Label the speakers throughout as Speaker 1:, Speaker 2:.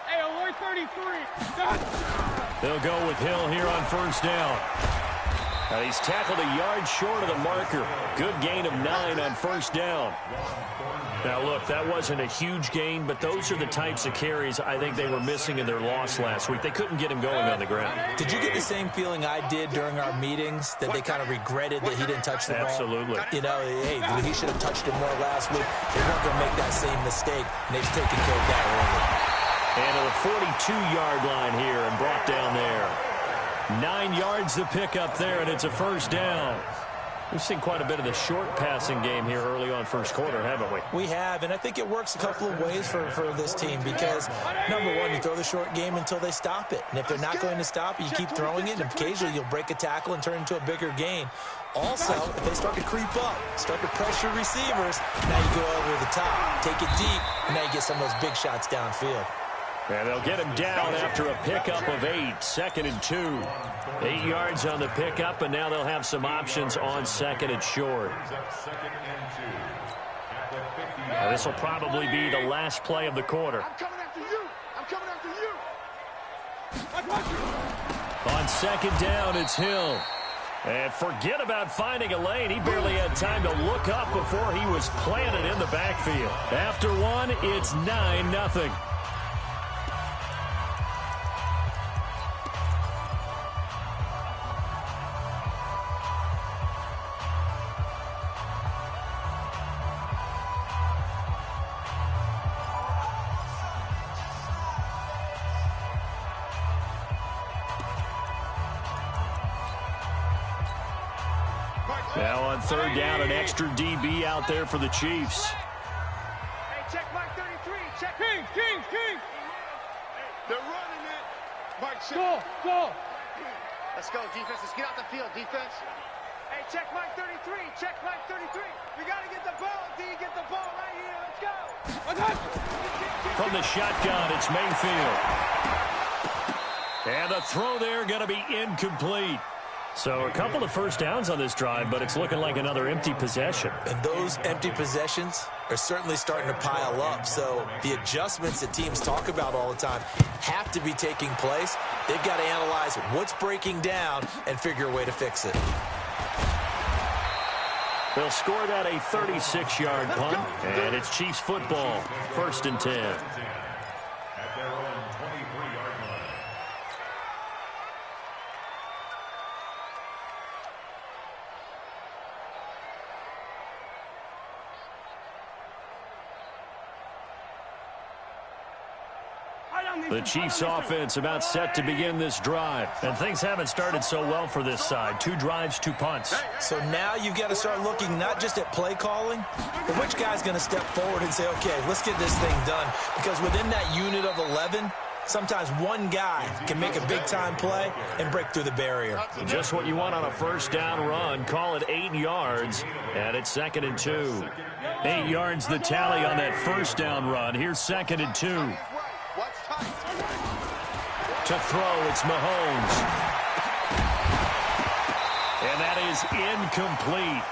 Speaker 1: Hey, alert 33.
Speaker 2: They'll go with Hill here on first down. He's tackled a yard short of the marker. Good gain of 9 on first down. Now, look, that wasn't a huge gain, but those are the types of carries I think they were missing in their loss last week. They couldn't get him going on the ground.
Speaker 3: Did you get the same feeling I did during our meetings, that they kind of regretted that he didn't touch the ball?
Speaker 2: Absolutely.
Speaker 3: You know, hey, he should have touched it more last week. They weren't going to make that same mistake, and they've taken care of that early.
Speaker 2: And to the 42-yard line here and brought down there. 9 yards to pick up there, and it's a first down. We've seen quite a bit of the short passing game here early on first quarter, haven't we?
Speaker 3: We have, and I think it works a couple of ways for this team because, number one, you throw the short game until they stop it. And if they're not going to stop it, you keep throwing it, and occasionally you'll break a tackle and turn into a bigger gain. Also, if they start to creep up, start to pressure receivers, now you go over the top, take it deep, and now you get some of those big shots downfield.
Speaker 2: And they'll get him down after a pickup of 8, 2nd and 2. 8 yards on the pickup, and now they'll have some options on 2nd and short. This will probably be the last play of the quarter.
Speaker 1: I'm coming after you. I'm coming after you.
Speaker 2: On 2nd down, it's Hill. And forget about finding a lane. He barely had time to look up before he was planted in the backfield. After one, it's 9-0. Now on 3rd down, an extra DB out there for the Chiefs.
Speaker 1: Hey, check Mike 33. Check Kings. They're running it. Mike, go. Let's go, defense. Let's get out the field, defense. Hey, check Mike 33. Check Mike 33. We got to get the ball, D. Get the ball right here. Let's go.
Speaker 2: From the shotgun, it's Mayfield. And the throw there going to be incomplete. So a couple of first downs on this drive, but it's looking like another empty possession.
Speaker 3: And those empty possessions are certainly starting to pile up. So the adjustments that teams talk about all the time have to be taking place. They've got to analyze what's breaking down and figure a way to fix it.
Speaker 2: They'll score that a 36-yard punt, and it's Chiefs football, 1st and 10. The Chiefs offense about set to begin this drive. And things haven't started so well for this side. 2 drives, 2 punts.
Speaker 3: So now you've got to start looking not just at play calling, but which guy's going to step forward and say, okay, let's get this thing done. Because within that unit of 11, sometimes one guy can make a big-time play and break through the barrier.
Speaker 2: Just what you want on a first down run. Call it 8 yards, and it's 2nd and 2. 8 yards the tally on that first down run. Here's 2nd and 2. To throw, it's Mahomes. And that is incomplete.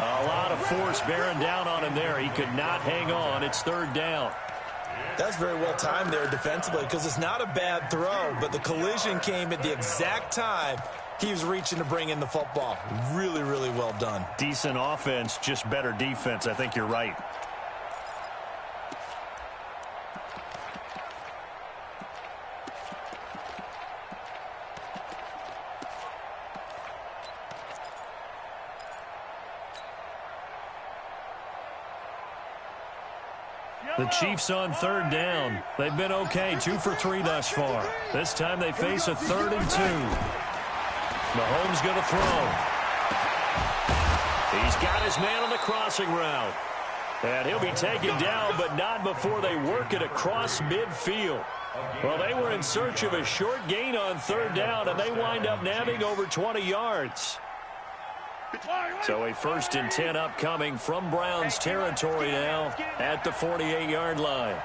Speaker 2: A lot of force bearing down on him there. He could not hang on. It's 3rd down.
Speaker 3: That's very well timed there defensively because it's not a bad throw, but the collision came at the exact time he was reaching to bring in the football. Really, really well done.
Speaker 2: Decent offense, just better defense. I think you're right. The Chiefs on 3rd down. They've been okay, 2 for 3 thus far. This time they face a 3rd and 2. Mahomes going to throw. He's got his man on the crossing route. And he'll be taken down, but not before they work it across midfield. Well, they were in search of a short gain on 3rd down, and they wind up nabbing over 20 yards. So a 1st and 10 upcoming from Browns territory now at the 48-yard line.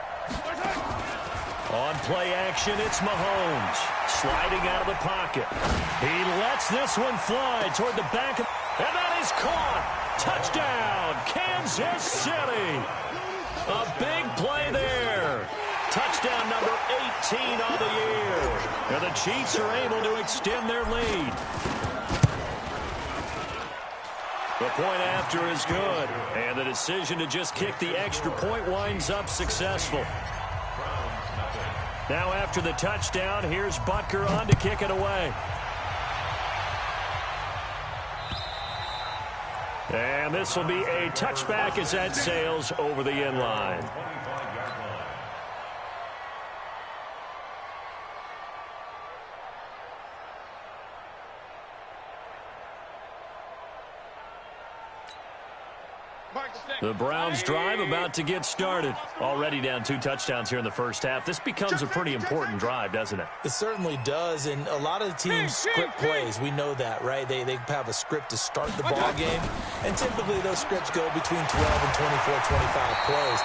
Speaker 2: On play action, it's Mahomes sliding out of the pocket. He lets this one fly toward the back, and that is caught. Touchdown, Kansas City. A big play there. Touchdown. touchdown number 18 on the year. And the Chiefs are able to extend their lead. The point after is good, and the decision to just kick the extra point winds up successful. Now after the touchdown, here's Butker on to kick it away. And this will be a touchback as that sails over the end line. The Browns drive about to get started. Already down 2 touchdowns here in the first half. This becomes a pretty important drive, doesn't it?
Speaker 3: It certainly does, and a lot of the teams script plays. We know that, right? They have a script to start the ball game, and typically those scripts go between 12 and 24, 25 plays.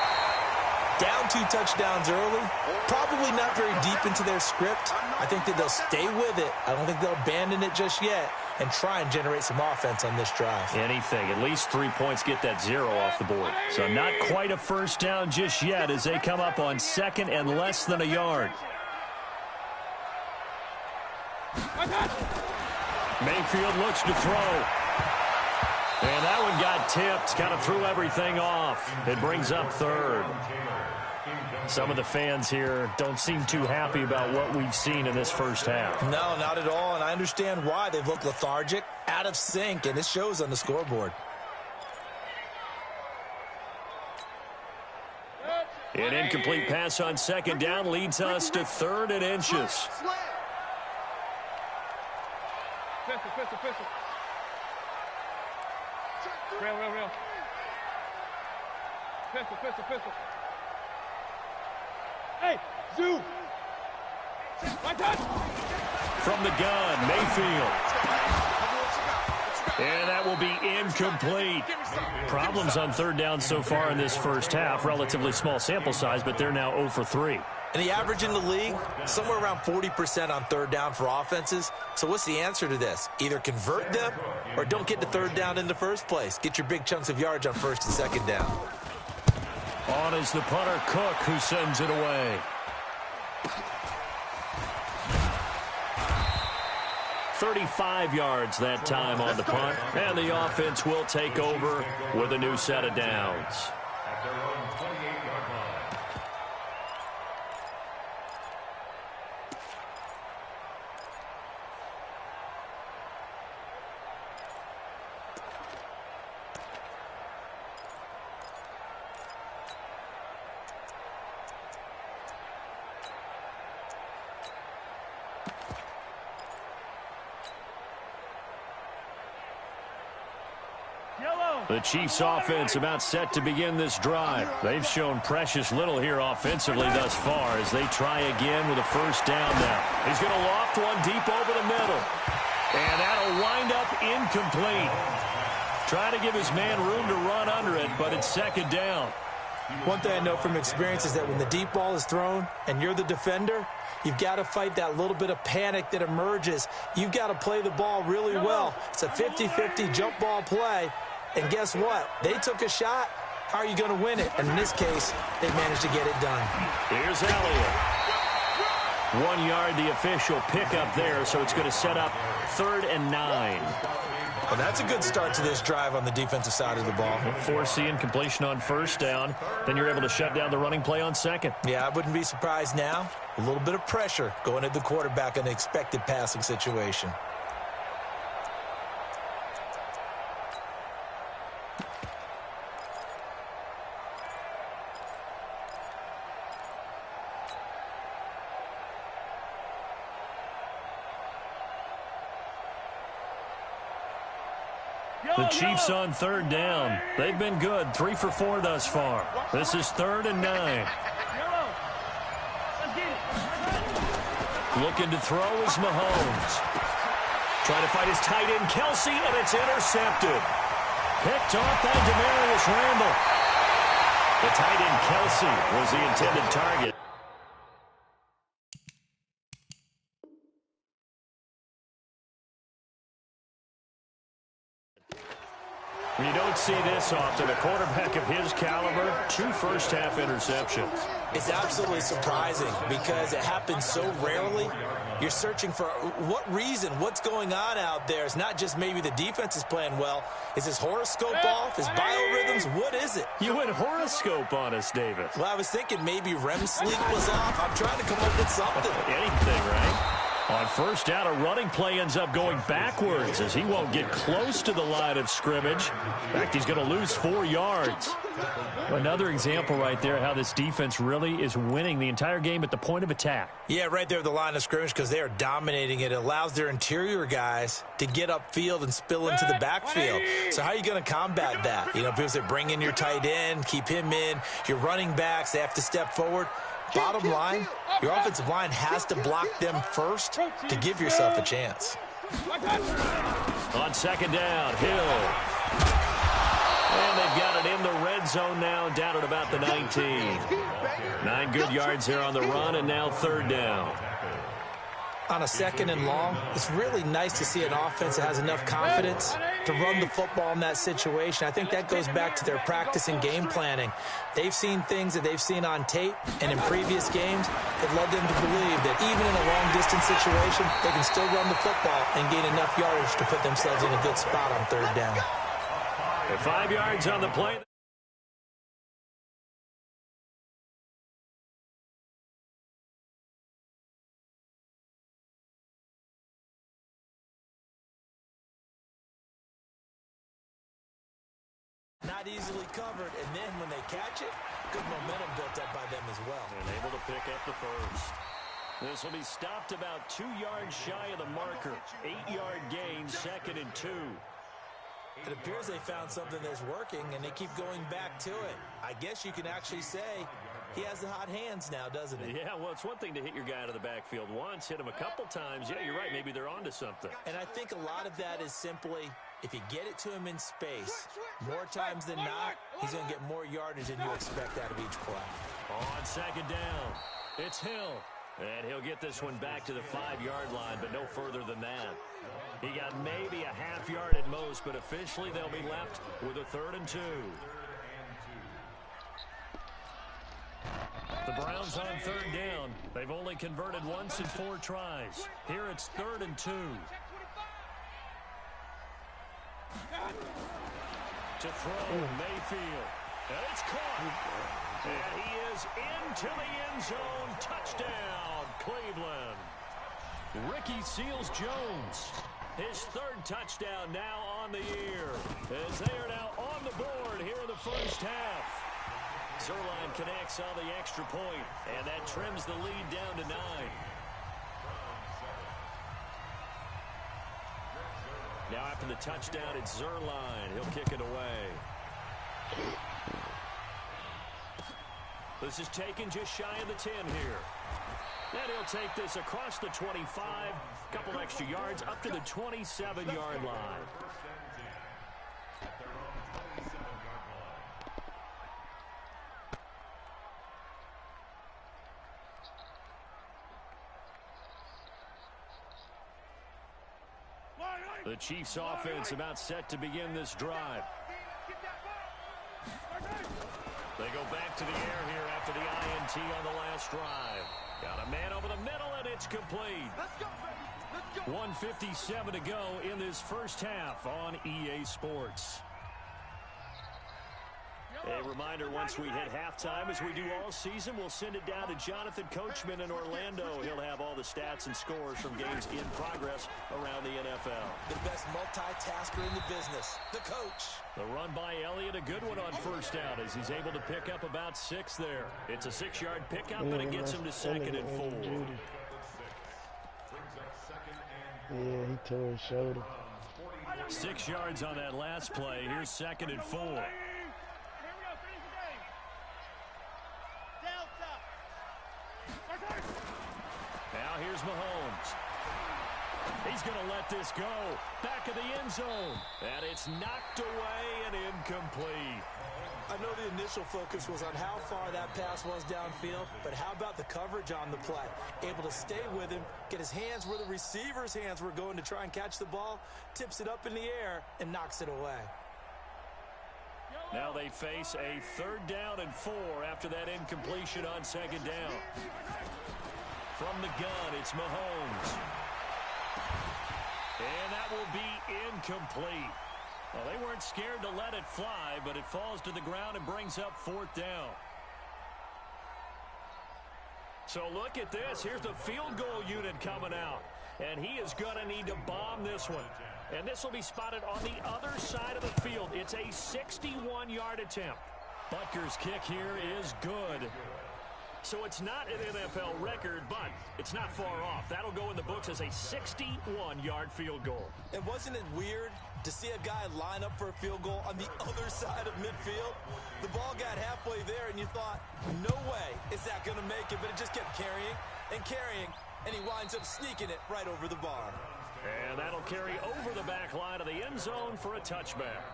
Speaker 3: Down 2 touchdowns early, probably not very deep into their script. I think that they'll stay with it. I don't think they'll abandon it just yet and try and generate some offense on this drive.
Speaker 2: Anything. At least 3 points get that 0 off the board. So not quite a first down just yet as they come up on 2nd and less than a yard. Mayfield looks to throw. And that one got tipped, kind of threw everything off. It brings up 3rd. Some of the fans here don't seem too happy about what we've seen in this first half.
Speaker 3: No, not at all, and I understand why. They've looked lethargic, out of sync, and it shows on the scoreboard.
Speaker 2: An incomplete pass on 2nd down leads us to 3rd and inches.
Speaker 1: Pistol. Real. Pistol. Hey, Zoo!
Speaker 2: From the gun, Mayfield. And that will be incomplete. Problems on 3rd down so far in this first half. Relatively small sample size, but they're now 0 for 3.
Speaker 3: And the average in the league, somewhere around 40% on 3rd down for offenses. So what's the answer to this? Either convert them or don't get to 3rd down in the first place. Get your big chunks of yards on 1st and 2nd down.
Speaker 2: On is the punter, Cook, who sends it away. 35 yards that time on the punt, and the offense will take over with a new set of downs. The Chiefs offense about set to begin this drive. They've shown precious little here offensively thus far as they try again with a 1st down now. He's going to loft one deep over the middle. And that'll wind up incomplete. Trying to give his man room to run under it, but it's 2nd down.
Speaker 3: One thing I know from experience is that when the deep ball is thrown and you're the defender, you've got to fight that little bit of panic that emerges. You've got to play the ball really well. It's a 50-50 jump ball play. And guess what? They took a shot. How are you going to win it? And in this case, they managed to get it done.
Speaker 2: Here's Elliott. 1 yard, the official pickup there, so it's going to set up 3rd and 9.
Speaker 3: Well, that's a good start to this drive on the defensive side of the ball.
Speaker 2: Force the incompletion on 1st down. Then you're able to shut down the running play on 2nd.
Speaker 3: Yeah, I wouldn't be surprised now. A little bit of pressure going at the quarterback in an expected passing situation.
Speaker 2: The Chiefs on 3rd down. They've been good, 3 for 4 thus far. This is 3rd and 9. Looking to throw is Mahomes. Trying to fight his tight end, Kelsey, and it's intercepted. Picked off by Demarius Randall. The tight end, Kelsey, was the intended target. You don't don't see this often. A quarterback of his caliber, 2 first-half interceptions.
Speaker 3: It's absolutely surprising because it happens so rarely. You're searching for what reason, what's going on out there. It's not just maybe the defense is playing well. Is his horoscope off? His biorhythms? What is it?
Speaker 2: You went horoscope on us, David.
Speaker 3: Well, I was thinking maybe REM sleep was off. I'm trying to come up with something.
Speaker 2: Anything, right? On first down, a running play ends up going backwards as he won't get close to the line of scrimmage. In fact, he's going to lose 4 yards. Another example right there how this defense really is winning the entire game at the point of attack.
Speaker 3: Yeah, right there at the line of scrimmage because they are dominating it. It allows their interior guys to get upfield and spill into the backfield. So how are you going to combat that? You know, people say bring in your tight end, keep him in. Your running backs, they have to step forward. Bottom line, your offensive line has to block them first to give yourself a chance.
Speaker 2: On second down, Hill. And they've got it in the red zone now, down at about the 19. 9 good yards here on the run, and now third down.
Speaker 3: On a second and long, it's really nice to see an offense that has enough confidence to run the football in that situation. I think that goes back to their practice and game planning. They've seen things that they've seen on tape and in previous games that led them to believe that even in a long-distance situation, they can still run the football and gain enough yardage to put themselves in a good spot on third down.
Speaker 2: 5 yards on the play.
Speaker 3: Not easily covered, and then when they catch it, good momentum built up by them as well.
Speaker 2: And able to pick up the first. This will be stopped about 2 yards shy of the marker. 8-yard gain, 2nd and 2.
Speaker 3: It appears they found something that's working, and they keep going back to it. I guess you can actually say he has the hot hands now, doesn't he?
Speaker 2: Yeah, well, it's one thing to hit your guy out of the backfield once, hit him a couple times. Yeah, you're right. Maybe they're onto something.
Speaker 3: And I think a lot of that is simply if you get it to him in space, more times than not, he's going to get more yardage than you expect out of each play.
Speaker 2: On second down, it's Hill. And he'll get this one back to the 5-yard line, but no further than that. He got maybe a half yard at most, but officially they'll be left with a 3rd and 2. The Browns on third down. They've only converted once in 4 tries. Here it's 3rd and 2. To throw, Mayfield. And it's caught. And he is into the end zone. Touchdown, Cleveland. Ricky Seals-Jones. His 3rd touchdown now on the year. As they are now on the board here in the first half. Zerline connects on the extra point, and that trims the lead down to 9. Now after the touchdown, it's Zerline. He'll kick it away. This is taken just shy of the 10 here. And he'll take this across the 25, a couple extra yards, up to the 27-yard line. The Chiefs offense about set to begin this drive. They go back to the air here after the INT on the last drive. Got a man over the middle, and it's complete. 1:57 to go in this first half on EA Sports. A reminder, once we hit halftime, as we do all season, we'll send it down to Jonathan Coachman in Orlando. He'll have all the stats and scores from games in progress around the NFL.
Speaker 3: The best multitasker in the business, the coach.
Speaker 2: The run by Elliott, a good one on first down as he's able to pick up about 6 there. It's a 6-yard pickup, and it gets him to 2nd and 4.
Speaker 4: Yeah, he tore his shoulder.
Speaker 2: 6 yards on that last play. Here's 2nd and 4. Now here's Mahomes. He's going to let this go. Back of the end zone. And it's knocked away and incomplete.
Speaker 3: I know the initial focus was on how far that pass was downfield, but how about the coverage on the play? Able to stay with him, get his hands where the receiver's hands were going to try and catch the ball, tips it up in the air, and knocks it away.
Speaker 2: Now they face a 3rd down and 4 after that incompletion on 2nd down. From the gun, it's Mahomes. And that will be incomplete. Well, they weren't scared to let it fly, but it falls to the ground and brings up 4th down. So look at this. Here's the field goal unit coming out. And he is going to need to bomb this one. And this will be spotted on the other side of the field. It's a 61-yard attempt. Butker's kick here is good. So it's not an NFL record, but it's not far off. That'll go in the books as a 61-yard field goal.
Speaker 3: And wasn't it weird to see a guy line up for a field goal on the other side of midfield? The ball got halfway there, and you thought, no way is that going to make it, but it just kept carrying and carrying, and he winds up sneaking it right over the bar.
Speaker 2: And that'll carry over the back line of the end zone for a touchback.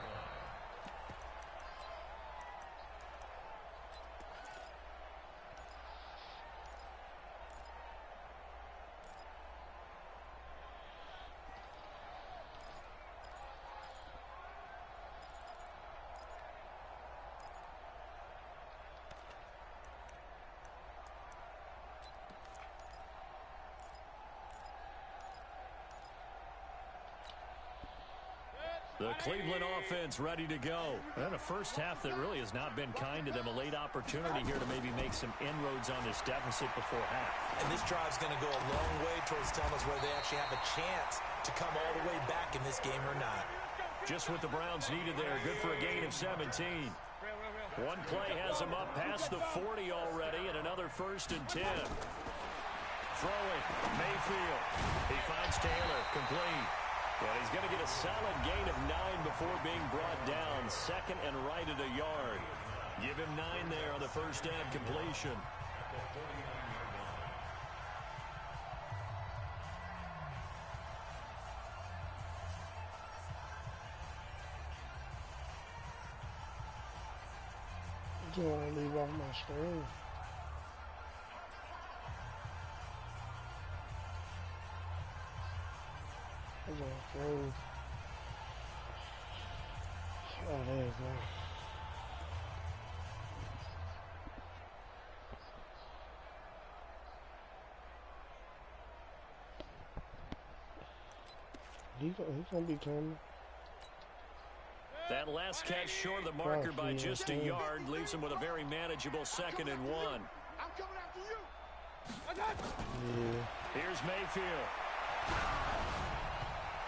Speaker 2: The Cleveland offense ready to go. And a first half that really has not been kind to them. A late opportunity here to maybe make some inroads on this deficit before half.
Speaker 3: And this drive's going to go a long way towards telling us whether they actually have a chance to come all the way back in this game or not.
Speaker 2: Just what the Browns needed there. Good for a gain of 17. One play has them up past the 40 already, and another 1st and 10. Throwing, Mayfield. He finds Taylor, complete. Well, he's going to get a solid gain of 9 before being brought down. 2nd and right at a yard. Give him 9 there on the first down completion.
Speaker 4: I just want to leave off my screen. Oh, there you go. He's gonna be coming.
Speaker 2: That last catch short of the marker by just a yard leaves him with a very manageable 2nd and 1.
Speaker 1: I'm coming after you.
Speaker 4: Yeah.
Speaker 2: Here's Mayfield.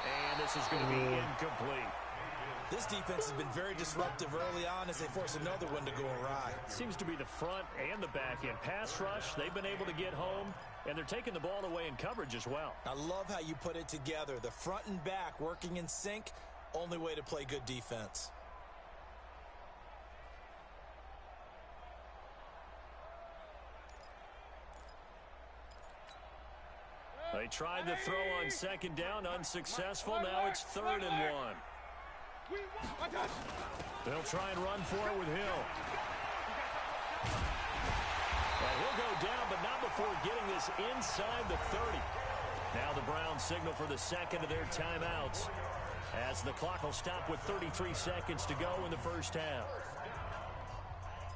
Speaker 2: And this is going to be incomplete.
Speaker 3: This defense has been very disruptive early on as they force another one to go awry.
Speaker 2: Seems to be the front and the back end. Pass rush, they've been able to get home, and they're taking the ball away in coverage as well.
Speaker 3: I love how you put it together. The front and back working in sync, only way to play good defense.
Speaker 2: They tried to throw on 2nd down, unsuccessful. Now it's 3rd and 1. They'll try and run for it with Hill. Well, he'll go down, but not before getting this inside the 30. Now the Browns signal for the 2nd of their timeouts, as the clock will stop with 33 seconds to go in the first half.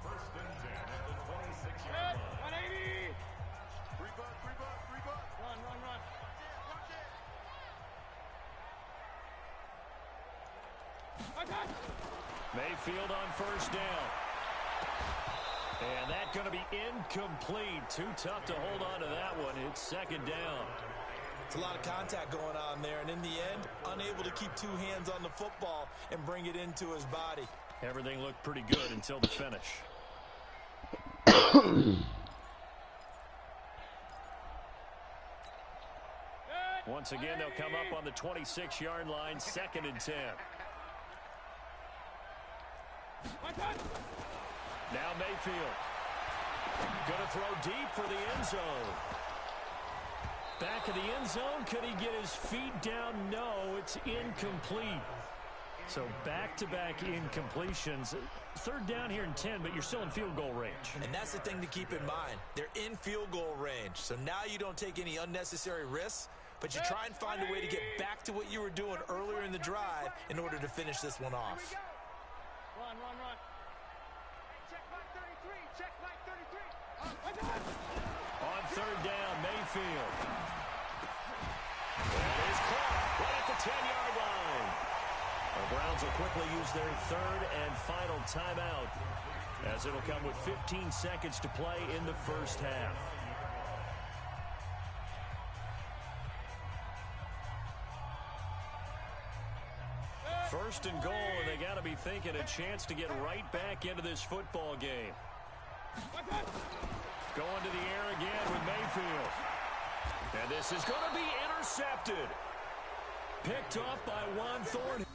Speaker 1: 1st and 10 at the 26-yard line. 180. Run.
Speaker 2: Mayfield on 1st down. And that's going to be incomplete. Too tough to hold on to that one. It's 2nd down.
Speaker 3: It's a lot of contact going on there, and in the end, unable to keep 2 hands on the football and bring it into his body.
Speaker 2: Everything looked pretty good until the finish. Once again, they'll come up on the 26-yard line, 2nd and 10. Now Mayfield. Going to throw deep for the end zone. Back of the end zone. Could he get his feet down? No, it's incomplete. So back-to-back incompletions. 3rd down here and 10, but you're still in field goal range.
Speaker 3: And that's the thing to keep in mind. They're in field goal range. So now you don't take any unnecessary risks, but you try and find a way to get back to what you were doing earlier in the drive in order to finish this one off.
Speaker 1: Run.
Speaker 2: third down. Mayfield. That is caught right at the 10-yard line. The Browns will quickly use their third and final timeout, as it'll come with 15 seconds to play in the first half. First and goal, and they got to be thinking a chance to get right back into this football game. Going to the air again with Mayfield. And this is going to be intercepted. Picked off by Juan Thornhill.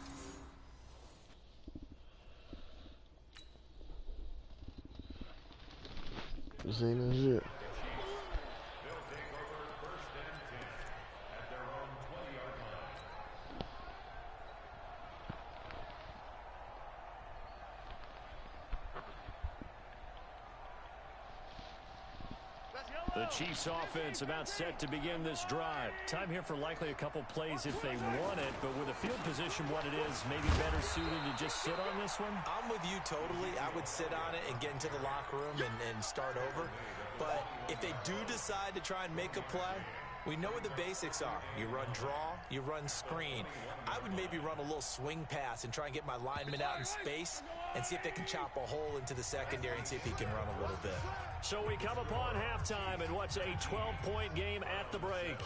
Speaker 4: This ain't as it.
Speaker 2: The Chiefs offense about set to begin this drive. Time here for likely a couple plays if they want it, but with the field position what it is, maybe better suited to just sit on this one?
Speaker 3: I'm with you totally. I would sit on it and get into the locker room and start over. But if they do decide to try and make a play, we know what the basics are. You run draw, you run screen. I would maybe run a little swing pass and try and get my lineman out in space and see if they can chop a hole into the secondary and see if he can run a little bit.
Speaker 2: So we come upon halftime in what's a 12-point game at the break.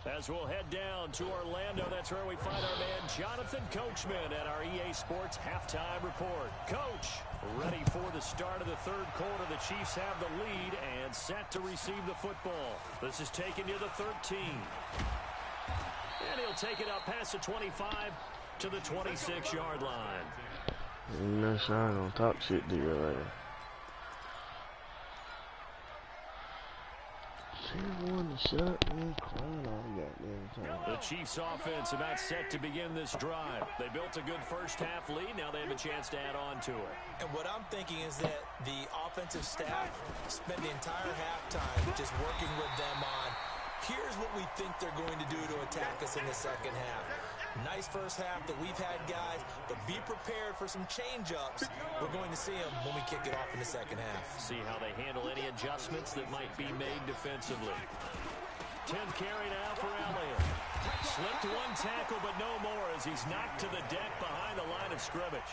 Speaker 2: As we'll head down to Orlando, that's where we find our man Jonathan Coachman at our EA Sports Halftime Report. Coach, ready for the start of the third quarter. The Chiefs have the lead and set to receive the football. This is taken near the 13. And he'll take it up past the 25 to the 26-yard line.
Speaker 4: Ain't no shine on top shit to you right there.
Speaker 2: The Chiefs offense about set to begin this drive. They built a good first half lead. Now they have a chance to add on to it.
Speaker 3: And what I'm thinking is that the offensive staff spent the entire halftime just working with them on, here's what we think they're going to do to attack us in the second half. Nice first half that we've had, guys, but be prepared for some change-ups. We're going to see them when we kick it off in the second half.
Speaker 2: See how they handle any adjustments that might be made defensively. 10th carry now for Elliott. Slipped one tackle, but no more as he's knocked to the deck behind the line of scrimmage.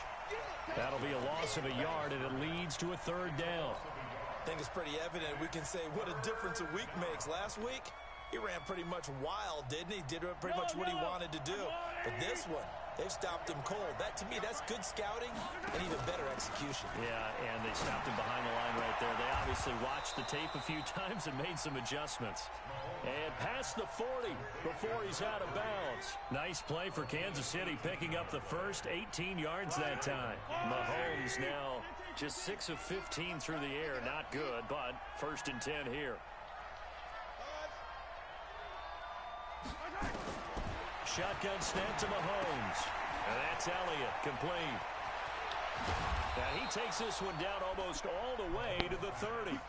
Speaker 2: That'll be a loss of a yard, and it leads to a third down.
Speaker 3: I think it's pretty evident. We can say what a difference a week makes. Last week, he ran pretty much wild, didn't he? Did pretty much what he wanted to do. But this one, they've stopped him cold. That, to me, that's good scouting and even better execution.
Speaker 2: Yeah, and they stopped him behind the line right there. They obviously watched the tape a few times and made some adjustments. And past the 40 before he's out of bounds. Nice play for Kansas City, picking up the first 18 yards that time. Mahomes now just 6 of 15 through the air. Not good, but 1st and 10 here. Shotgun snap to Mahomes. And that's Elliott, complete. And he takes this one down almost all the way to the 30.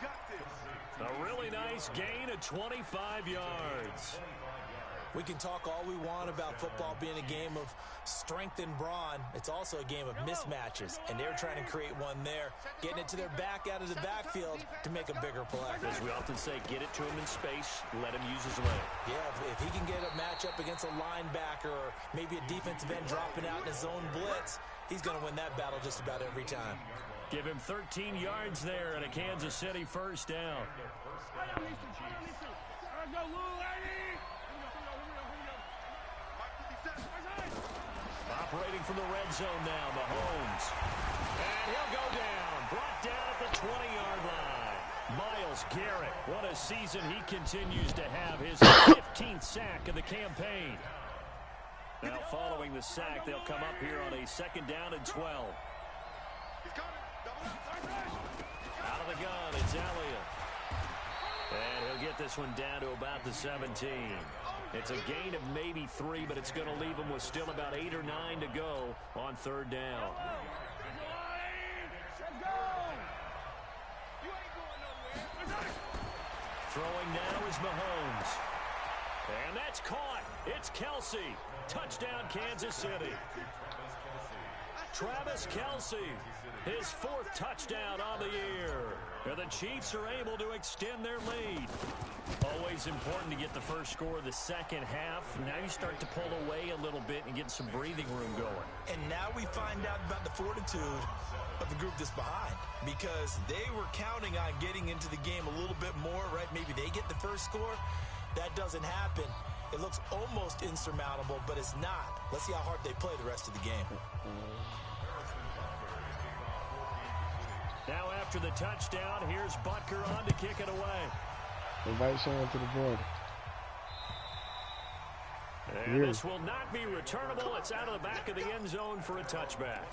Speaker 2: A really nice gain of 25 yards.
Speaker 3: We can talk all we want about football being a game of strength and brawn. It's also a game of mismatches, and they're trying to create one there, getting it to their back out of the backfield to make a bigger play.
Speaker 2: As we often say, get it to him in space, let him use his leg.
Speaker 3: Yeah, if he can get a matchup against a linebacker or maybe a defensive end dropping out in a zone blitz, he's going to win that battle just about every time.
Speaker 2: Give him 13 yards there and a Kansas City first down. Operating from the red zone now, Mahomes. And he'll go down. Brought down at the 20-yard line. Myles Garrett, what a season he continues to have. His 15th sack of the campaign. Now following the sack, they'll come up here on a 2nd down and 12. Out of the gun, it's Elliott. And he'll get this one down to about the 17. It's a gain of maybe 3, but it's going to leave him with still about 8 or 9 to go on 3rd down. Throwing now is Mahomes. And that's caught. It's Kelsey. Touchdown, Kansas City. Travis Kelce, his 4th touchdown on the year. And the Chiefs are able to extend their lead. Always important to get the first score of the second half. Now you start to pull away a little bit and get some breathing room going.
Speaker 3: And now we find out about the fortitude of the group that's behind, because they were counting on getting into the game a little bit more, right? Maybe they get the first score. That doesn't happen. It looks almost insurmountable, but it's not. Let's see how hard they play the rest of the game.
Speaker 2: Now after the touchdown, here's Butker on to kick it away.
Speaker 4: Invite someone to the board.
Speaker 2: And this will not be returnable. It's out of the back of the end zone for a touchback.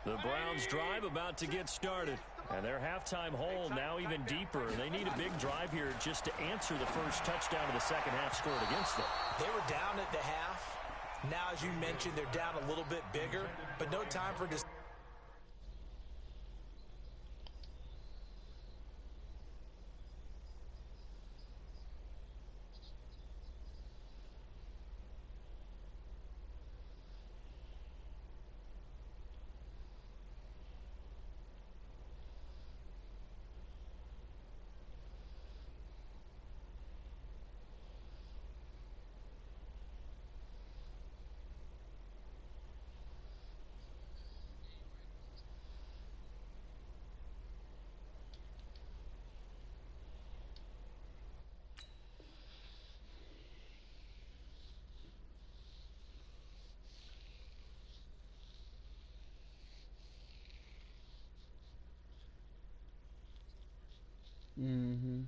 Speaker 2: The Browns drive about to get started. And their halftime hole now even deeper. They need a big drive here just to answer the first touchdown of the second half scored against them.
Speaker 3: They were down at the half. Now, as you mentioned, they're down a little bit bigger, but no time for this.
Speaker 4: Mm-hmm.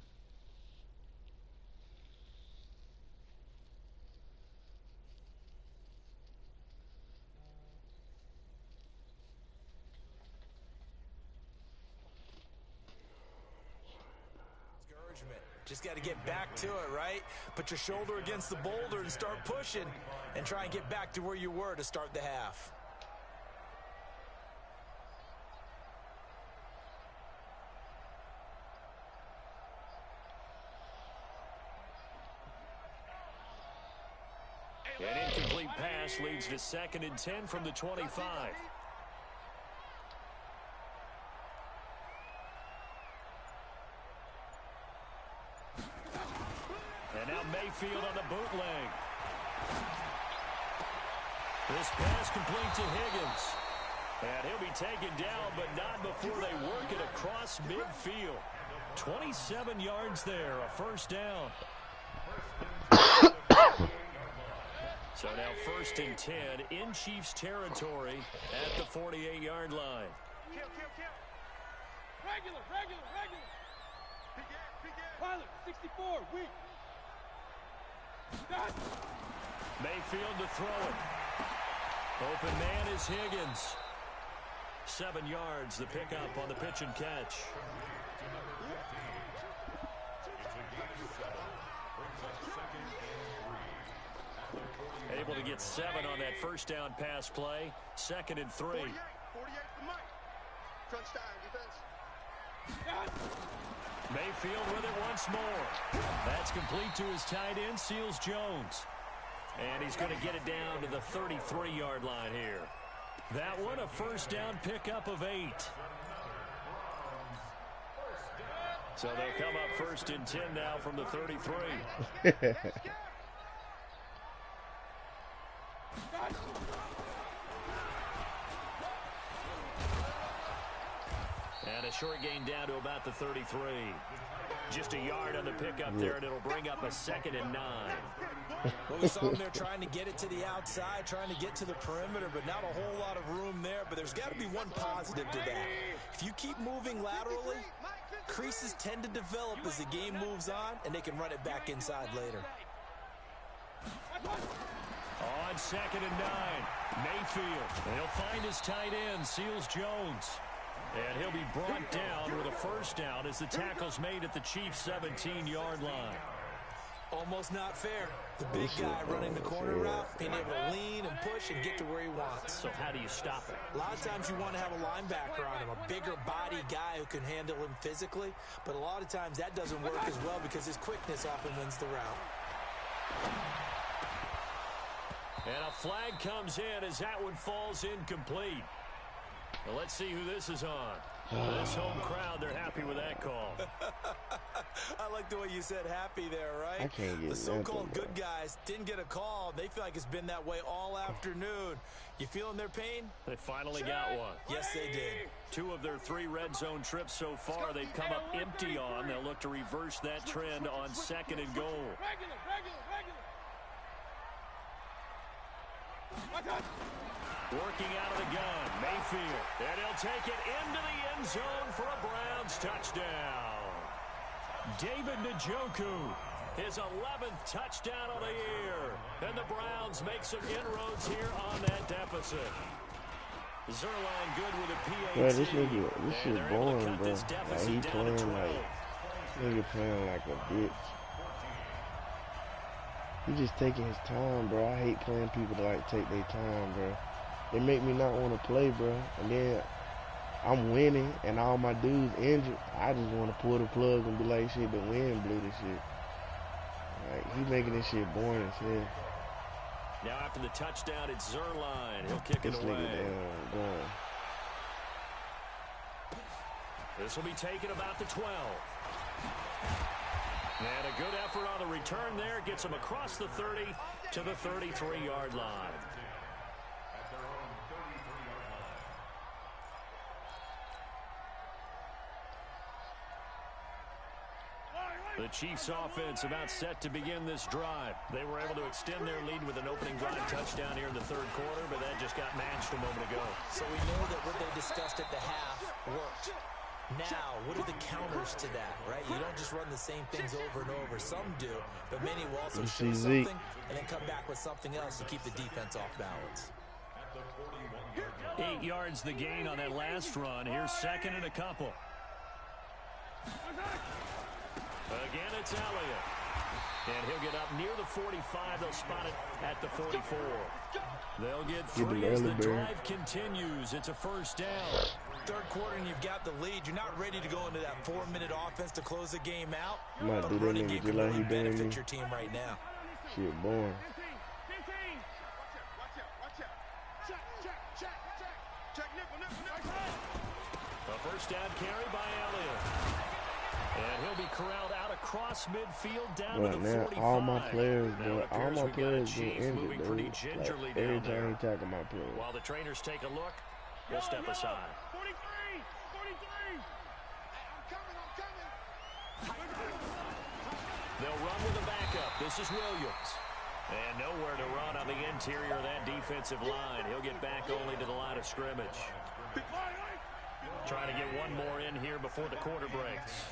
Speaker 3: Just got to get back to it, right? Put your shoulder against the boulder and start pushing and try and get back to where you were to start the half.
Speaker 2: An incomplete pass leads to 2nd and 10 from the 25. And now Mayfield on the bootleg. This pass complete to Higgins. And he'll be taken down, but not before they work it across midfield. 27 yards there, a first down. So now 1st and 10 in Chiefs territory at the 48-yard line.
Speaker 1: Regular. Pilot, 64, weak.
Speaker 2: Mayfield to throw it. Open man is Higgins. 7 yards, the pickup on the pitch and catch. Able to get 7 on that first down pass play. 2nd and 3.
Speaker 1: 48 for Mike. Crunch time, defense.
Speaker 2: Mayfield with it once more. That's complete to his tight end, Seals Jones. And he's going to get it down to the 33-yard line here. That one, a first down pickup of 8. So they'll come up 1st and 10 now from the 33. And a short gain down to about the 33. Just a yard on the pickup there, and it'll bring up a 2nd and 9.
Speaker 3: Well, we saw them there trying to get it to the outside, trying to get to the perimeter, but not a whole lot of room there. But there's got to be one positive to that. If you keep moving laterally, creases tend to develop as the game moves on, and they can run it back inside later.
Speaker 2: On 2nd and 9, Mayfield. And he'll find his tight end, Seals Jones. And he'll be brought down with a first down as the tackle's made at the Chiefs' 17-yard line.
Speaker 3: Almost not fair. The big guy running the corner route, being able to lean and push and get to where he wants.
Speaker 2: So how do you stop it?
Speaker 3: A lot of times you want to have a linebacker on him, a bigger body guy who can handle him physically, but a lot of times that doesn't work as well because his quickness often wins the route.
Speaker 2: And a flag comes in as that one falls incomplete. Well, let's see who this is on. This home crowd, they're happy with that call.
Speaker 3: I like the way you said happy there, right?
Speaker 4: I can't get
Speaker 3: the so-called
Speaker 4: nothing,
Speaker 3: good guys didn't get a call. They feel like it's been that way all afternoon. You feeling their pain?
Speaker 2: They finally got one.
Speaker 3: Yes, they did.
Speaker 2: 2 of their 3 red zone trips so far they've come up empty on. They'll look to reverse that trend on 2nd and goal. Working out of the gun, Mayfield. And he'll take it into the end zone for a Browns touchdown. David Njoku, his 11th touchdown of the year. And the Browns make some inroads here on that deficit. Zerline good with a PAT.
Speaker 4: Bro, this shit boring, bro. Like, he playing like a bitch. He just taking his time, bro. I hate playing people that like take their time, bro. They make me not want to play, bro. And then I'm winning, and all my dudes injured. I just want to pull the plug and be like, shit, the wind blew this shit. Like, he making this shit boring as hell.
Speaker 2: Now after the touchdown, it's Zerline. He'll kick it away. This will be taken about the 12. And a good effort on the return there. Gets him across the 30 to the 33-yard line. The Chiefs offense about set to begin this drive. They were able to extend their lead with an opening drive touchdown here in the 3rd quarter, but that just got matched a moment ago.
Speaker 3: So we know that what they discussed at the half worked. Now, what are the counters to that, right? You don't just run the same things over and over. Some do, but many will also show something and then come back with something else to keep the defense off balance.
Speaker 2: 8 yards the gain on that last run. Here's 2nd and a couple. Again, it's Elliott. And he'll get up near the 45. They'll spot it at the 44. They'll get 3 as the drive continues. It's a 1st down.
Speaker 3: 3rd quarter and you've got the lead. You're not ready to go into that 4-minute offense to close the game out.
Speaker 4: Might do that nigga just like he doing
Speaker 3: benefit your team right now.
Speaker 4: Shit boring.
Speaker 2: A 1st down carry by Elliott. And he'll be corralled out across midfield down to the 45.
Speaker 4: All my players, bro, all my players get injured, dude.
Speaker 2: Pretty gingerly
Speaker 4: like, every
Speaker 2: down there.
Speaker 4: time he tackle my player.
Speaker 2: While the trainers take a look, we'll step aside.
Speaker 1: 43! I'm coming!
Speaker 2: They'll run with a backup. This is Williams. And nowhere to run on the interior of that defensive line. He'll get back only to the line of scrimmage. Trying to get one more in here before the quarter breaks.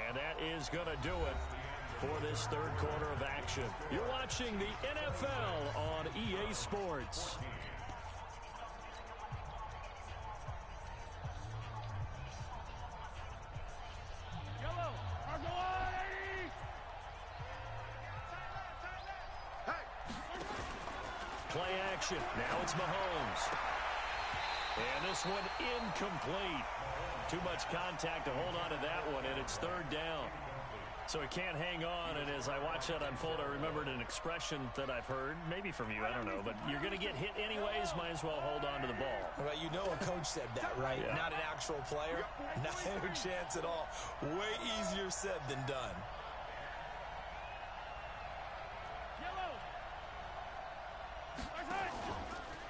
Speaker 2: And that is going to do it for this 3rd quarter of action. You're watching the NFL on EA Sports. Play action. Now it's Mahomes. And this one incomplete. Too much contact to hold on to that one, and it's 3rd down. So he can't hang on, and as I watch that unfold, I remembered an expression that I've heard, maybe from you, I don't know, but you're going to get hit anyways, might as well hold on to the ball.
Speaker 3: Well, you know a coach said that, right?
Speaker 2: Yeah.
Speaker 3: Not an actual player. Not a chance at all. Way easier said than done.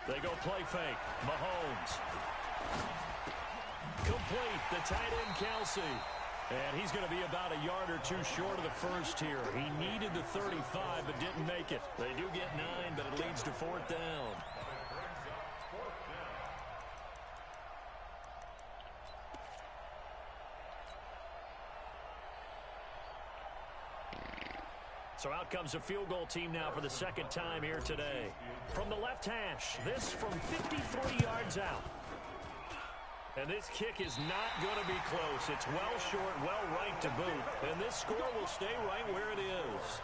Speaker 2: They go play fake. Mahomes. Complete. The tight end, Kelsey. And he's going to be about a yard or 2 short of the 1st here. He needed the 35, but didn't make it. They do get 9, but it leads to 4th down. So out comes a field goal team now for the 2nd time here today. From the left hash, this from 53 yards out. And this kick is not going to be close. It's well short, well right to boot. And this score will stay right where it is.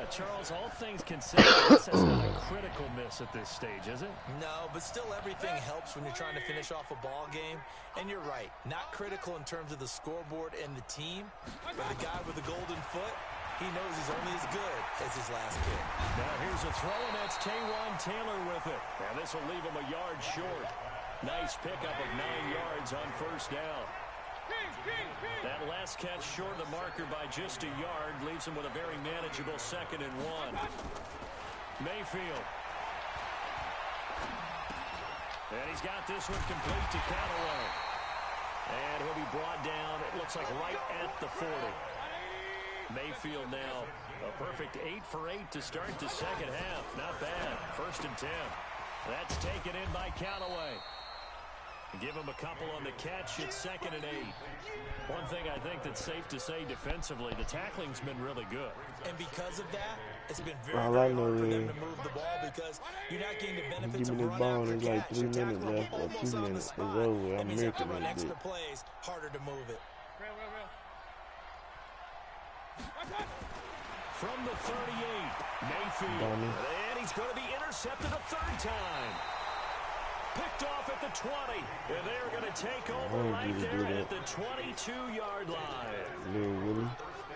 Speaker 2: Charles, all things considered, that's not a critical miss at this stage, is it?
Speaker 3: No, but still everything helps when you're trying to finish off a ball game. And you're right, not critical in terms of the scoreboard and the team. But the guy with the golden foot, he knows he's only as good as his last kick.
Speaker 2: Now here's a throw, and that's Taywan Taylor with it. And this will leave him a yard short. Nice pickup of 9 yards on first down. That last catch short of the marker by just a yard leaves him with a very manageable 2nd and 1. Mayfield. And he's got this one complete to Callaway. And he'll be brought down, it looks like right at the 40. Mayfield now a perfect 8 for 8 to start the second half. Not bad. 1st and 10. That's taken in by Callaway. Give him a couple on the catch. It's 2nd and 8. One thing I think that's safe to say defensively, the tackling's been really good.
Speaker 3: And because of that, it's been very hard for them to move the ball because you're not getting the benefits of run after catch.
Speaker 4: Like 3 minutes left or 2 minutes. It's over. I'm making
Speaker 3: to run extra plays, harder to move it.
Speaker 2: From the 38, Mayfield. And he's going to be intercepted a 3rd time. Picked off at the 20, and they're going to take over right there at the 22-yard line.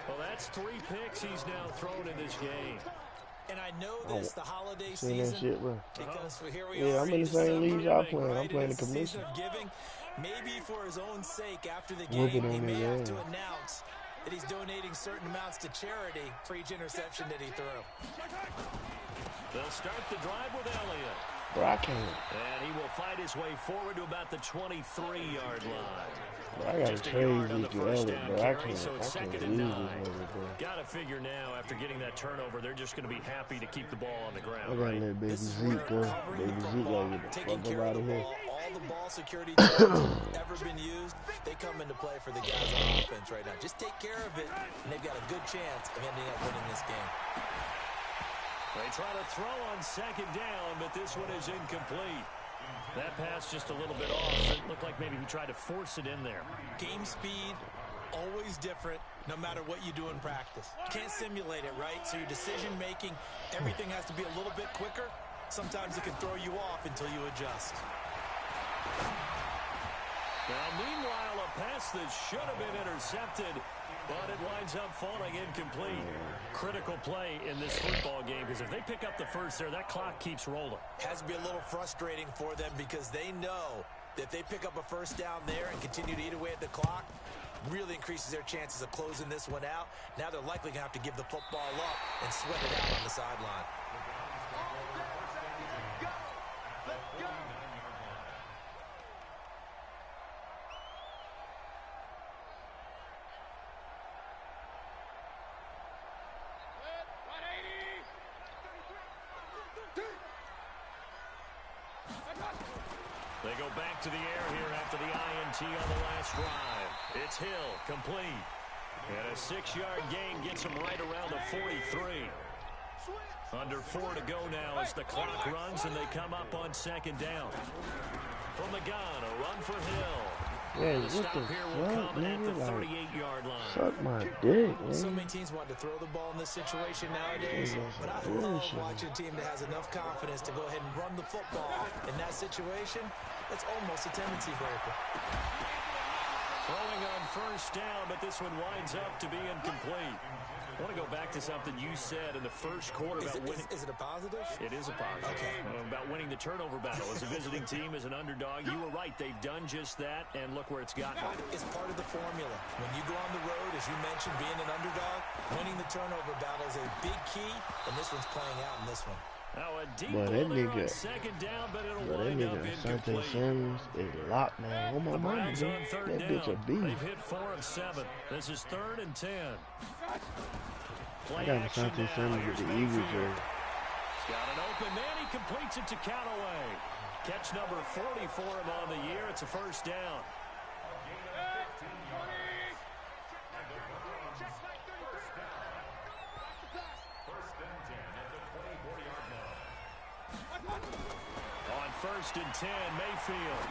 Speaker 2: Well, that's 3 picks he's now thrown in this game.
Speaker 3: And I know this, the holiday season,
Speaker 4: shit, bro.
Speaker 3: because here we are.
Speaker 4: I'm in the same league y'all playing. I'm playing the commission.
Speaker 3: Maybe for his own sake, after the game, he may have to announce that he's donating certain amounts to charity for each interception that he threw.
Speaker 2: They'll start the drive with Elliott.
Speaker 4: Bro, I can't.
Speaker 2: And he will fight his way forward to about the 23-yard line.
Speaker 4: Bro, I got to trade these to Elliott, bro. I can't
Speaker 2: so it's 2nd
Speaker 4: lose
Speaker 2: and 9.
Speaker 4: this nigga, bro.
Speaker 2: Got to figure now, after getting that turnover, they're just going to be happy to keep the ball on the ground.
Speaker 4: I got to let Baby Zeke go. Baby Zeke got to get the fuck up out of here.
Speaker 3: All the ball security tools ever been used, they come into play for the guys on offense right now. Just take care of it, and they've got a good chance of ending up winning this game.
Speaker 2: They try to throw on 2nd down, but this one is incomplete. That pass just a little bit off. It looked like maybe he tried to force it in there.
Speaker 3: Game speed, always different, no matter what you do in practice. Can't simulate it, right? So your decision-making, everything has to be a little bit quicker. Sometimes it can throw you off until you adjust.
Speaker 2: Now, meanwhile, a pass that should have been intercepted, but it winds up falling incomplete. Critical play in this football game, because if they pick up the first there, that clock keeps rolling.
Speaker 3: Has to be a little frustrating for them because they know that if they pick up a first down there and continue to eat away at the clock, really increases their chances of closing this one out. Now they're likely going to have to give the football up and sweat it out on the sideline.
Speaker 2: They go back to the air here after the INT on the last drive. It's Hill, complete. And a 6-yard gain gets him right around the 43. Under 4 to go now as the clock runs and they come up on 2nd down. From the gun, a run for Hill.
Speaker 4: Yeah,
Speaker 2: the stop here will come at the 38-yard line.
Speaker 4: Suck my dick, man.
Speaker 3: So many teams want to throw the ball in this situation nowadays, but I love watching a team that has enough confidence to go ahead and run the football. In that situation, that's almost a tendency breaker.
Speaker 2: Throwing on first down, but this one winds up to be incomplete. I want to go back to something you said in the first quarter about winning.
Speaker 3: Is it a positive?
Speaker 2: It is a positive.
Speaker 3: Okay.
Speaker 2: About winning the turnover battle. As a visiting team, as an underdog, you were right. They've done just that, and look where it's gotten.
Speaker 3: It's part of the formula. When you go on the road, as you mentioned, being an underdog, winning the turnover battle is a big key, and this one's playing out in this one.
Speaker 2: Now a deep
Speaker 4: Boy, that nigga,
Speaker 2: on 2nd down, but it'll wind up incomplete.
Speaker 4: Sims is locked now. Oh my mind,
Speaker 2: on 3rd
Speaker 4: that
Speaker 2: down.
Speaker 4: bitch a beast.
Speaker 2: They've hit 4 of 7. This is 3rd and 10.
Speaker 4: I got Asante Sims with the Eagles jersey.
Speaker 2: He's got an open man. He completes it to Callaway. Catch number 40 for him on the year. It's a first down. On 1st and 10, Mayfield.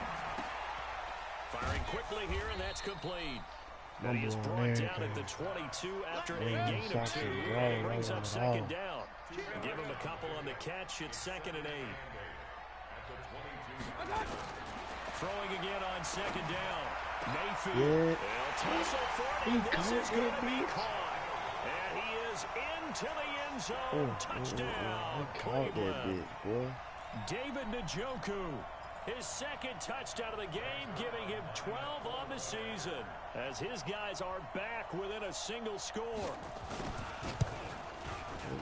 Speaker 2: Firing quickly here, and that's complete. And he is brought down at the 22 after a gain of 2. And he brings up second down. Give him a couple on the catch. It's 2nd and 8. Throwing again on second down. Mayfield. They'll tussle for it. This is going to be caught. And he is into the end zone. Touchdown, Cleveland. David Njoku. His 2nd touchdown of the game, giving him 12 on the season, as his guys are back within a single score.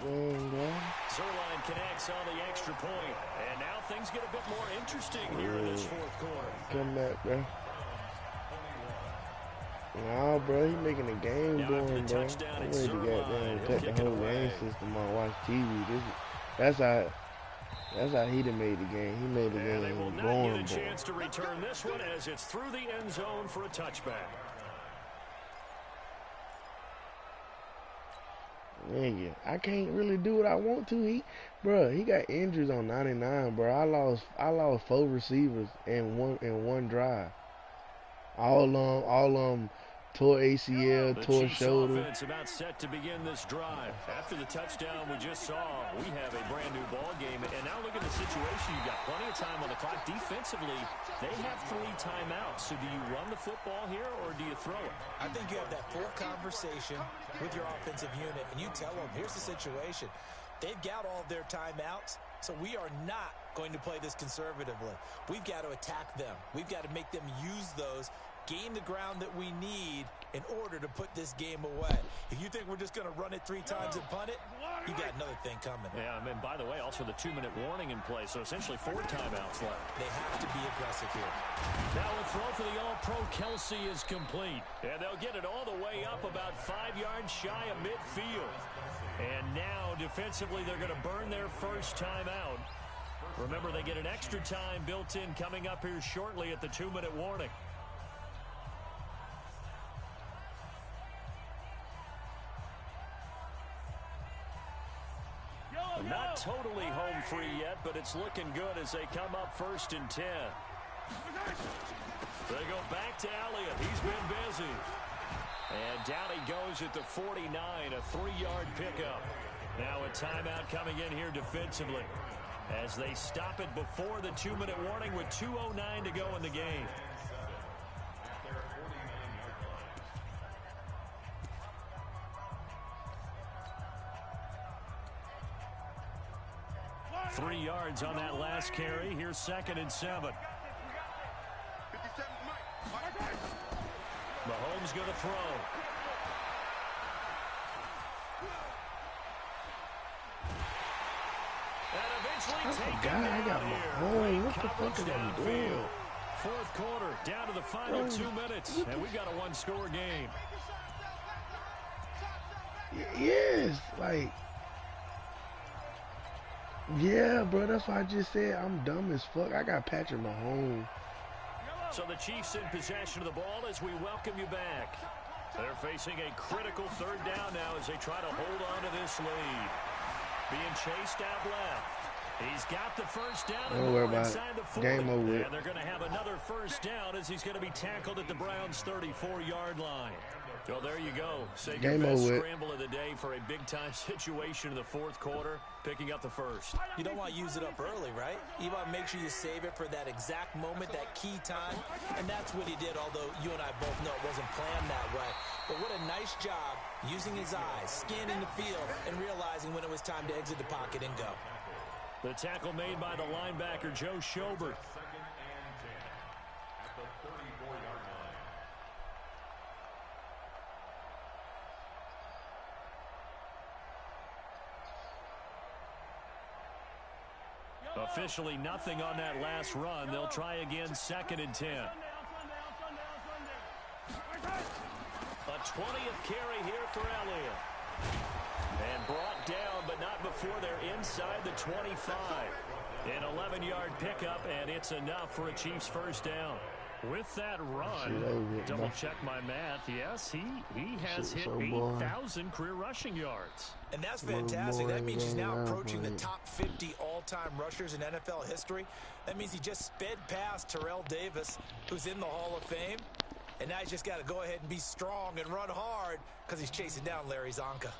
Speaker 2: Zerline connects on the extra point, and now things get a bit more interesting here in this 4th quarter.
Speaker 4: Come back, bro. Nah, bro, he making the game going, bro. I'm ready to goddamn cut the whole game system on, watch TV. That's how he done made the game. He made the game
Speaker 2: they will not
Speaker 4: going,
Speaker 2: get a chance to return this one as it's through the end zone for a touchback.
Speaker 4: Nigga, I can't really do what I want to. He got injuries on 99, bro. I lost 4 receivers in one drive. All tore ACL, tore shoulder.
Speaker 2: Offense about set to begin this drive. After the touchdown we just saw, we have a brand new ball game. And now look at the situation. You've got plenty of time on the clock. Defensively, they have 3 timeouts. So do you run the football here or do you throw it?
Speaker 3: I think you have that full conversation with your offensive unit, and you tell them, here's the situation. They've got all of their timeouts, so we are not going to play this conservatively. We've got to attack them. We've got to make them use those, gain the ground that we need in order to put this game away. If you think we're just going to run it 3 times and punt it, you got another thing coming.
Speaker 2: Yeah, and by the way, also the 2-minute warning in place, so essentially 4 timeouts left.
Speaker 3: They have to be aggressive here.
Speaker 2: Now a throw for the All-Pro Kelsey is complete. And they'll get it all the way up about 5 yards shy of midfield. And now defensively they're going to burn their first timeout. Remember, they get an extra time built in coming up here shortly at the 2-minute warning. Not totally home free yet, but it's looking good as they come up 1st and 10. They go back to Elliott. He's been busy. And down he goes at the 49, a 3-yard pickup. Now a timeout coming in here defensively as they stop it before the 2-minute warning with 2:09 to go in the game. Three yards on that last carry. Here's 2nd and 7. Mahomes going to throw. And eventually taken down here.
Speaker 4: What the fuck is he doing?
Speaker 2: 4th quarter, down to the final 2 minutes, and we've got a 1-score game.
Speaker 4: Yes, like, yeah, bro, that's why I just said I'm dumb as fuck. I got Patrick Mahomes.
Speaker 2: So the Chiefs in possession of the ball as we welcome you back. They're facing a critical 3rd down now as they try to hold on to this lead. Being chased out left. He's got the first down.
Speaker 4: Don't worry about it. Game over.
Speaker 2: And they're going to have another first down as he's going to be tackled at the Browns' 34-yard line. Well, there you go. Say your best scramble of the day for a big-time situation in the 4th quarter, picking up the first.
Speaker 3: You don't want to use it up early, right? You want to make sure you save it for that exact moment, that key time, and that's what he did, although you and I both know it wasn't planned that way. But what a nice job using his eyes, scanning the field, and realizing when it was time to exit the pocket and go.
Speaker 2: The tackle made by the linebacker, Joe Schobert. Officially nothing on that last run. They'll try again 2nd and 10. A 20th carry here for Elliott. And brought down, but not before they're inside the 25. An 11-yard pickup, and it's enough for a Chiefs first down. With that run, double-check my math, yes, he has hit 8,000 career rushing yards.
Speaker 3: And that's fantastic. That means he's now approaching the top 50 all all-time rushers in NFL history. That means he just sped past Terrell Davis, who's in the Hall of Fame. And now he's just got to go ahead and be strong and run hard because he's chasing down Larry Zonka.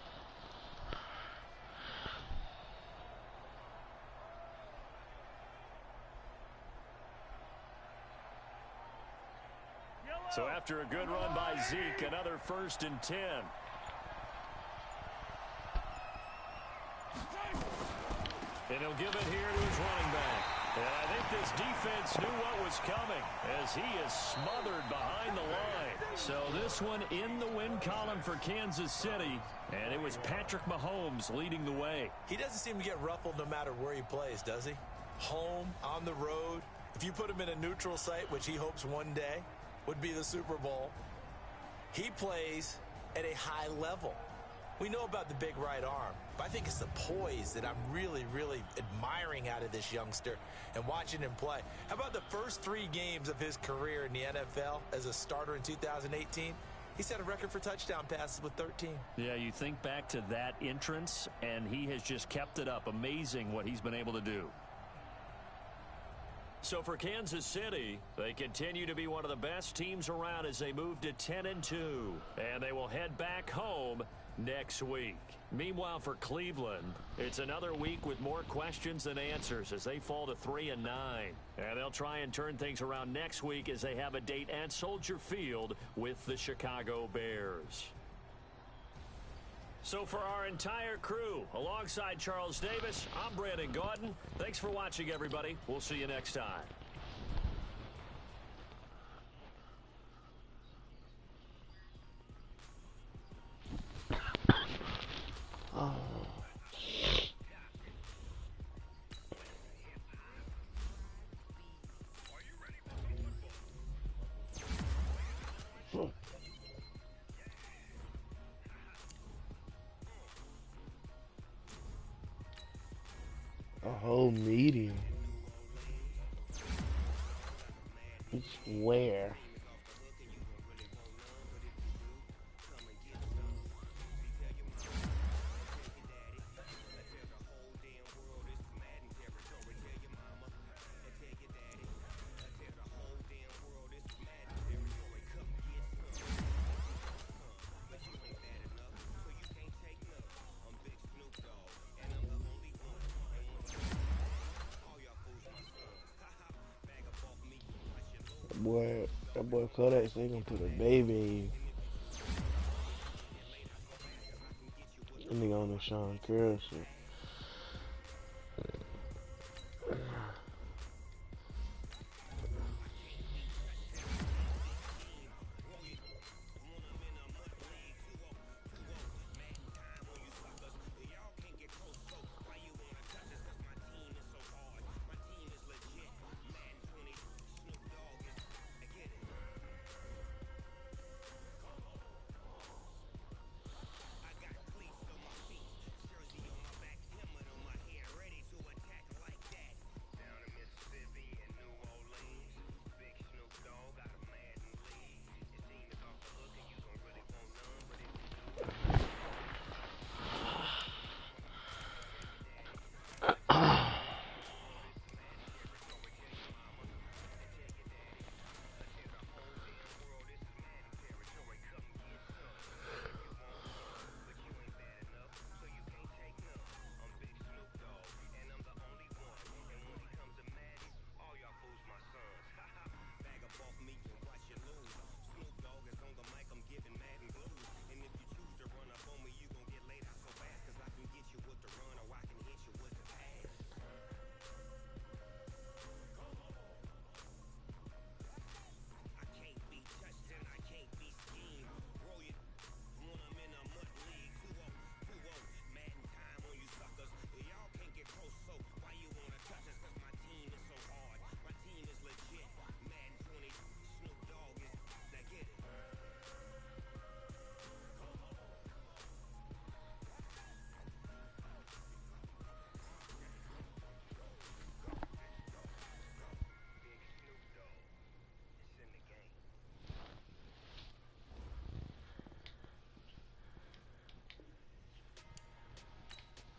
Speaker 2: So after a good run by Zeke, another 1st and 10. And he'll give it here to his running back. And I think this defense knew what was coming as he is smothered behind the line. So this one in the win column for Kansas City, and it was Patrick Mahomes leading the way.
Speaker 3: He doesn't seem to get ruffled no matter where he plays, does he? Home, on the road. If you put him in a neutral site, which he hopes one day would be the Super Bowl, he plays at a high level. We know about the big right arm, but I think it's the poise that I'm really, really admiring out of this youngster and watching him play. How about the first 3 games of his career in the NFL as a starter in 2018? He set a record for touchdown passes with 13.
Speaker 2: Yeah, you think back to that entrance, and he has just kept it up. Amazing what he's been able to do. So for Kansas City, they continue to be one of the best teams around as they move to 10-2, and they will head back home next week. Meanwhile, for Cleveland, it's another week with more questions than answers as they fall to 3-9. And they'll try and turn things around next week as they have a date at Soldier Field with the Chicago Bears. So for our entire crew, alongside Charles Davis, I'm Brandon Gaudin. Thanks for watching, everybody. We'll see you next time.
Speaker 4: A whole meeting. Where? That boy Kodak said he gonna put a baby in. Nigga on the Sean Curl shit.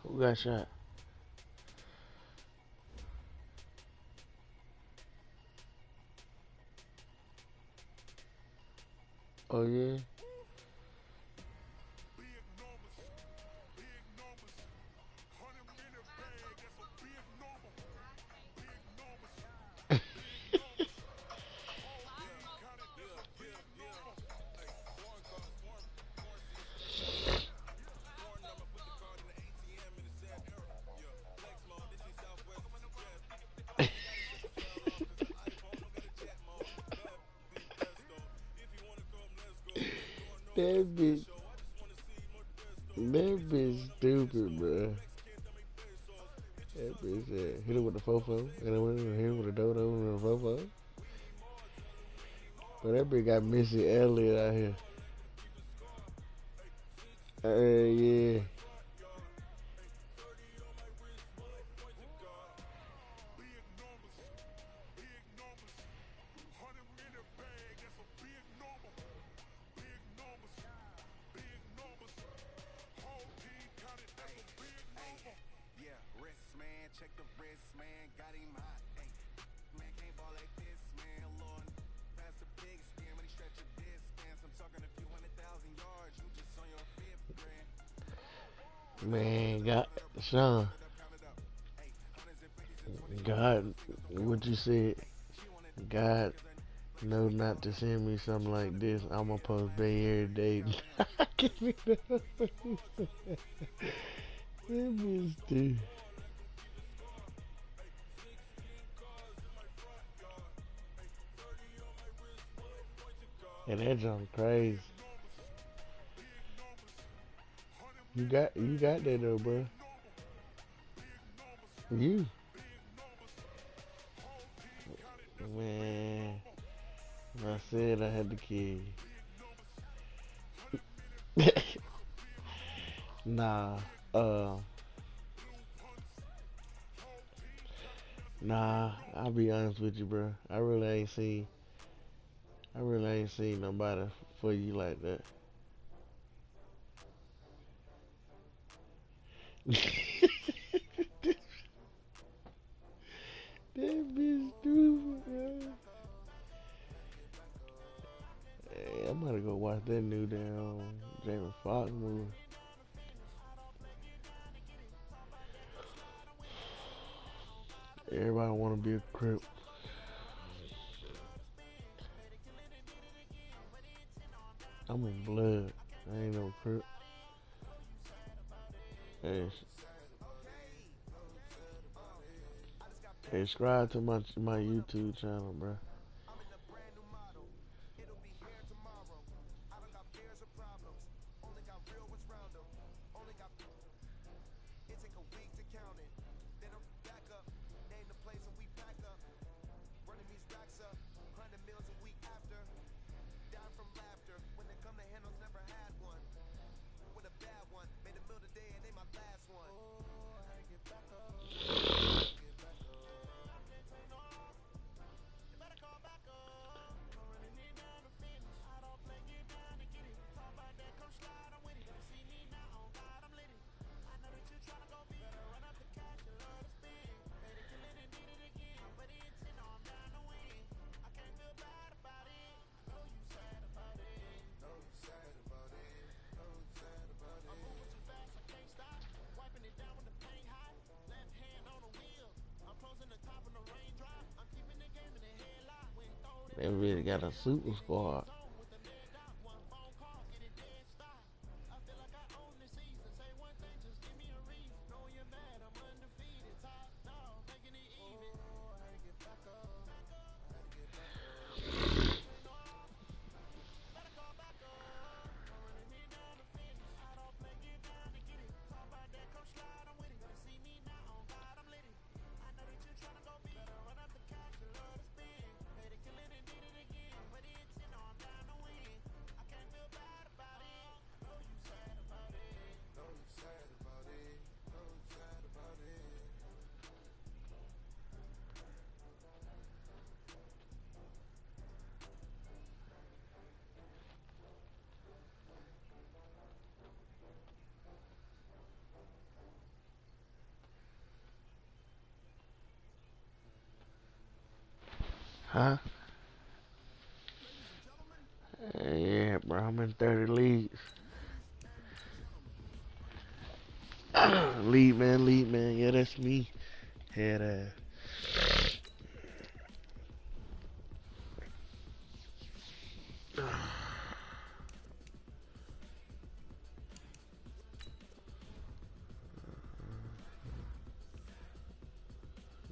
Speaker 4: Who got shot? Oh, yeah? That bitch, that bitch stupid, bro. That bitch said, hit it with the fofo, and then went in hit it with a dodo and a fofo. But that bitch got Missy Elliott out here. Yeah. Man, God, Sean, God, what you said, God know not to send me something like this. I'm gonna post Bay every day. Give me that. That bitch stupid. And that jump crazy. You got that though, bro. You, man. I said I had to kill you. Nah, uh, nah. I'll be honest with you, bro. I really ain't seen nobody for you like that. That bitch stupid, bro. Hey, I'm gonna go watch that new damn Jamie Foxx movie. Everybody wanna be a crip. I'm in blood. I ain't no crip. Hey, hey, subscribe to my YouTube channel, bro. They really got a super squad. Huh? Yeah, I'm in 30 leagues. Lead man. Yeah, that's me. Head ass.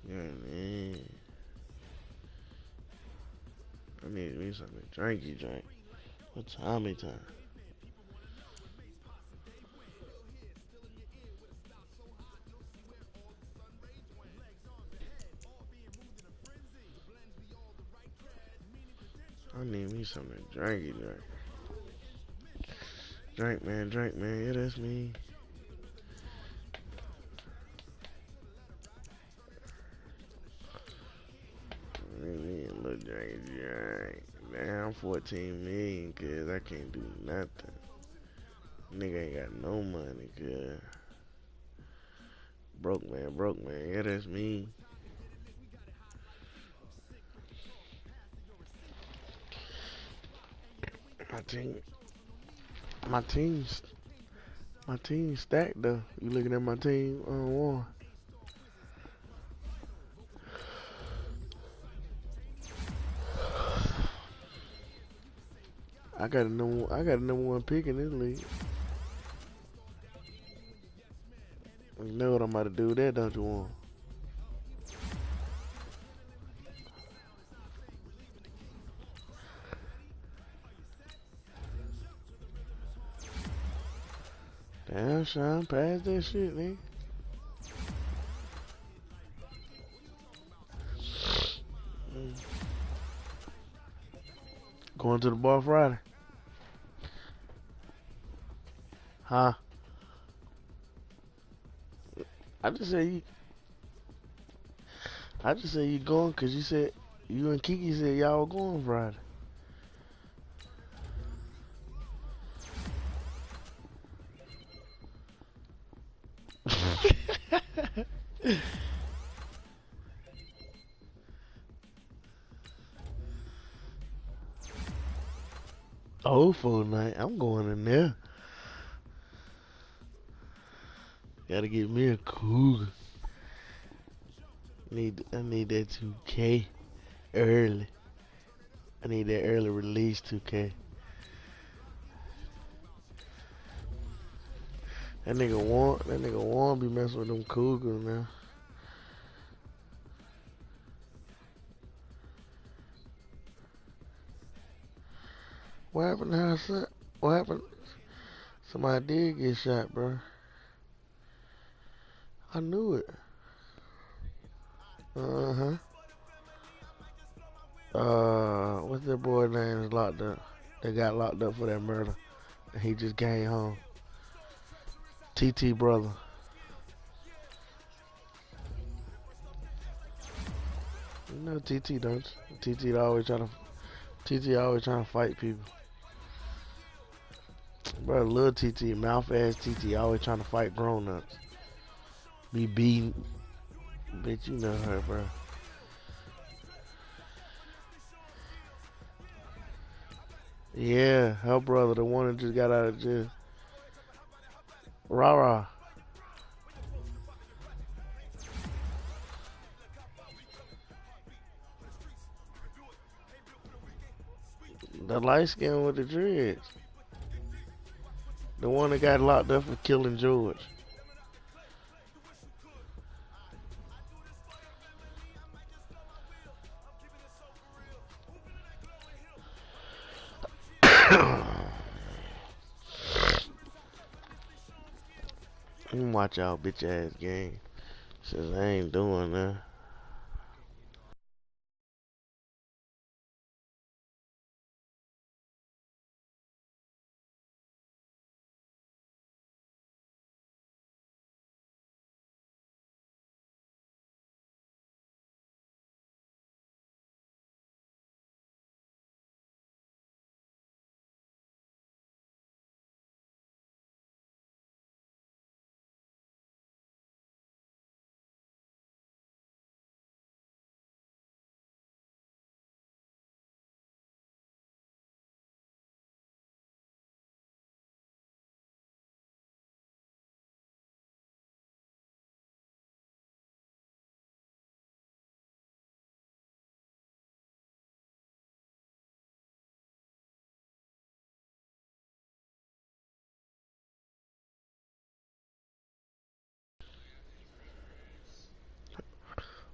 Speaker 4: Yeah, man. I need me something drinky drink. What time is time? I need me something drinky drink. Drink man. Yeah, that's me. I need me a little drinky drink. Man, I'm 14 million, cuz I can't do nothing. Nigga ain't got no money, cuz. Broke man. Yeah, that's me. My team, my team's, my team stacked though. You looking at my team on one. I got a number one pick in this league. You know what I'm about to do with that, don't you want? Damn, Sean, pass that shit, nigga. Going to the bar Friday. Huh? I just said you. I just said you going because you said you and Kiki said y'all were going Friday. Oh, for night. I'm going in there. Gotta get me a cougar. I need that 2K early. I need that early release 2K. That nigga want be messing with them cougars now. What happened to her son? What happened? Somebody did get shot, bro. I knew it. Uh-huh. What's that boy name is locked up? They got locked up for that murder. And he just came home. TT brother. You know TT, don't you? TT always trying to fight people. Bro, little TT, mouth ass TT, always trying to fight grown ups. Be beating. Bitch, you know her, bro. Yeah, her brother, the one that just got out of jail. Rah rah. The light skin with the dreads. The one that got locked up for killing George. You watch y'all bitch ass game. Since I ain't doing that.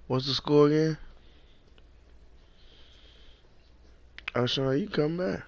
Speaker 4: What's the score again? Oh, Sean, you come back.